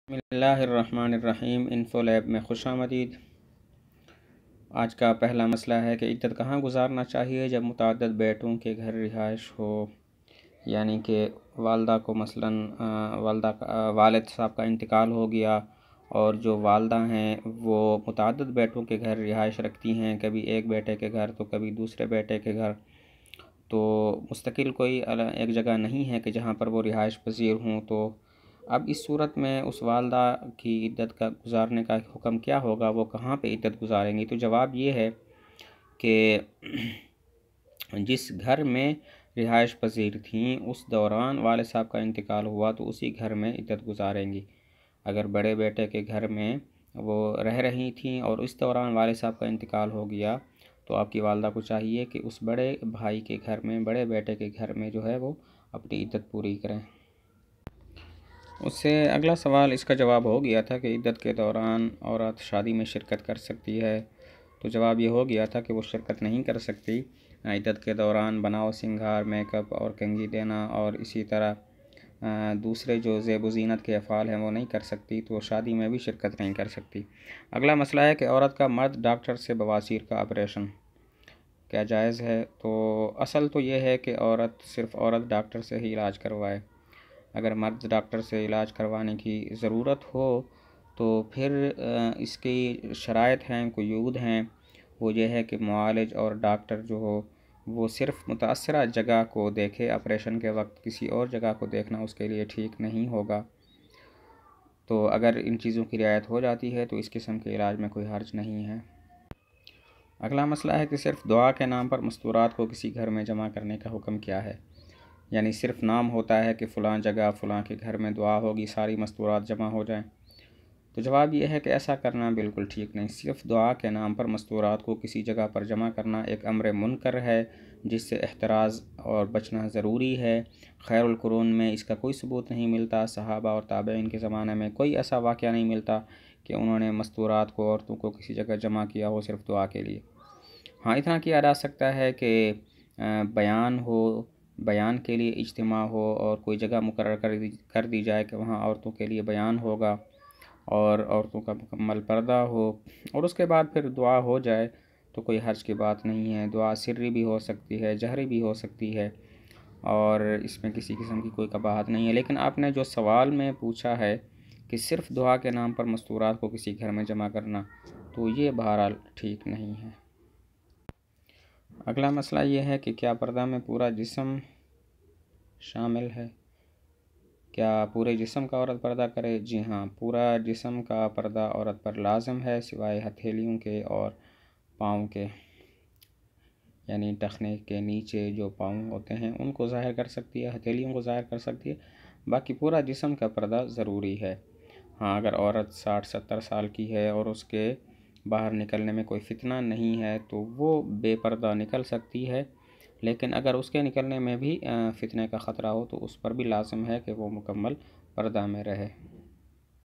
بسم اللہ الرحمن الرحیم۔ انفو لیب میں خوش آمدید۔ آج کا پہلا مسئلہ ہے کہ عدت کہاں گزارنا چاہیے جب متعدد بیٹوں کے گھر رہائش ہو، یعنی کہ والدہ کو مثلاً والد صاحب کا انتقال ہو گیا اور جو والدہ ہیں وہ متعدد بیٹوں کے گھر رہائش رکھتی ہیں، کبھی ایک بیٹے کے گھر تو کبھی دوسرے بیٹے کے گھر، تو مستقل کوئی ایک جگہ نہیں ہے کہ جہاں پر وہ رہائش پذیر ہوں۔ تو اب اس صورت میں اس والدہ کی عدت کا گزارنے کا حکم کیا ہوگا، وہ کہاں پہ عدت گزاریں گی؟ تو جواب یہ ہے کہ جس گھر میں رہائش پذیر تھیں اس دوران والد صاحب کا انتقال ہوا تو اسی گھر میں عدت گزاریں گی۔ اگر بڑے بیٹے کے گھر میں وہ رہ رہی تھیں اور اس دوران والد صاحب کا انتقال ہو گیا تو آپ کی والدہ کو چاہیے کہ اس بڑے بھائی کے گھر میں، بڑے بیٹے کے گھر میں جو ہے وہ اپنی عدت پوری کریں۔ اس سے اگلا سوال اس کا جواب ہو گیا تھا کہ عدت کے دوران عورت شادی میں شرکت کر سکتی ہے، تو جواب یہ ہو گیا تھا کہ وہ شرکت نہیں کر سکتی۔ عدت کے دوران بناؤ سنگھار، میک اپ اور کنگھی دینا اور اسی طرح دوسرے جو زیب و زینت کے افعال ہیں وہ نہیں کر سکتی، تو شادی میں بھی شرکت نہیں کر سکتی۔ اگلا مسئلہ ہے کہ عورت کا مرد ڈاکٹر سے بواسیر کا آپریشن کیا جائز ہے؟ تو اصل تو یہ ہے کہ صرف عورت ڈاکٹر سے ہی علاج کروائے۔ اگر مرد ڈاکٹر سے علاج کروانے کی ضرورت ہو تو پھر اس کی شرائط ہیں، قیود ہیں۔ وہ یہ ہے کہ معالج اور ڈاکٹر جو ہو وہ صرف متاثرہ جگہ کو دیکھے، آپریشن کے وقت کسی اور جگہ کو دیکھنا اس کے لیے ٹھیک نہیں ہوگا۔ تو اگر ان چیزوں کی رعایت ہو جاتی ہے تو اس قسم کے علاج میں کوئی حرج نہیں ہے۔ اگلا مسئلہ ہے کہ صرف دعا کے نام پر مستورات کو کسی گھر میں جمع کرنے کا حکم کیا ہے؟ یعنی صرف نام ہوتا ہے کہ فلاں جگہ فلاں کے گھر میں دعا ہوگی، ساری مستورات جمع ہو جائیں، تو جواب یہ ہے کہ ایسا کرنا بالکل ٹھیک نہیں۔ صرف دعا کے نام پر مستورات کو کسی جگہ پر جمع کرنا ایک امر منکر ہے جس سے احتراز اور بچنا ضروری ہے۔ خیر القرون میں اس کا کوئی ثبوت نہیں ملتا، صحابہ اور تابعین کے زمانے میں کوئی ایسا واقعہ نہیں ملتا کہ انہوں نے مستورات کو، عورتوں کو کسی جگہ جمع کیا ہو صرف دعا کے لیے۔ ہاں، اتنا کیا جا سکتا ہے کہ بیان ہو، بیان کے لیے اجتماع ہو اور کوئی جگہ مقرر کر دی جائے کہ وہاں عورتوں کے لیے بیان ہوگا اور عورتوں کا مکمل پردہ ہو، اور اس کے بعد پھر دعا ہو جائے تو کوئی حرج کی بات نہیں ہے۔ دعا سری بھی ہو سکتی ہے، جہری بھی ہو سکتی ہے، اور اس میں کسی قسم کی کوئی قباحت نہیں ہے۔ لیکن آپ نے جو سوال میں پوچھا ہے کہ صرف دعا کے نام پر مستورات کو کسی گھر میں جمع کرنا، تو یہ بہرحال ٹھیک نہیں ہے۔ اگلا مسئلہ یہ ہے کہ کیا پردہ میں پورا جسم شامل ہے؟ کیا پورے جسم کا عورت پردہ کرے؟ جی ہاں، پورا جسم کا پردہ عورت پر لازم ہے سوائے ہتھیلیوں کے اور پاؤں کے، یعنی ٹخنے کے نیچے جو پاؤں ہوتے ہیں ان کو ظاہر کر سکتی ہے، ہتھیلیوں کو ظاہر کر سکتی ہے، باقی پورا جسم کا پردہ ضروری ہے۔ ہاں، اگر عورت 60-70 سال کی ہے اور اس کے باہر نکلنے میں کوئی فتنہ نہیں ہے تو وہ بے پردہ نکل سکتی ہے، لیکن اگر اس کے نکلنے میں بھی فتنے کا خطرہ ہو تو اس پر بھی لازم ہے کہ وہ مکمل پردہ میں رہے۔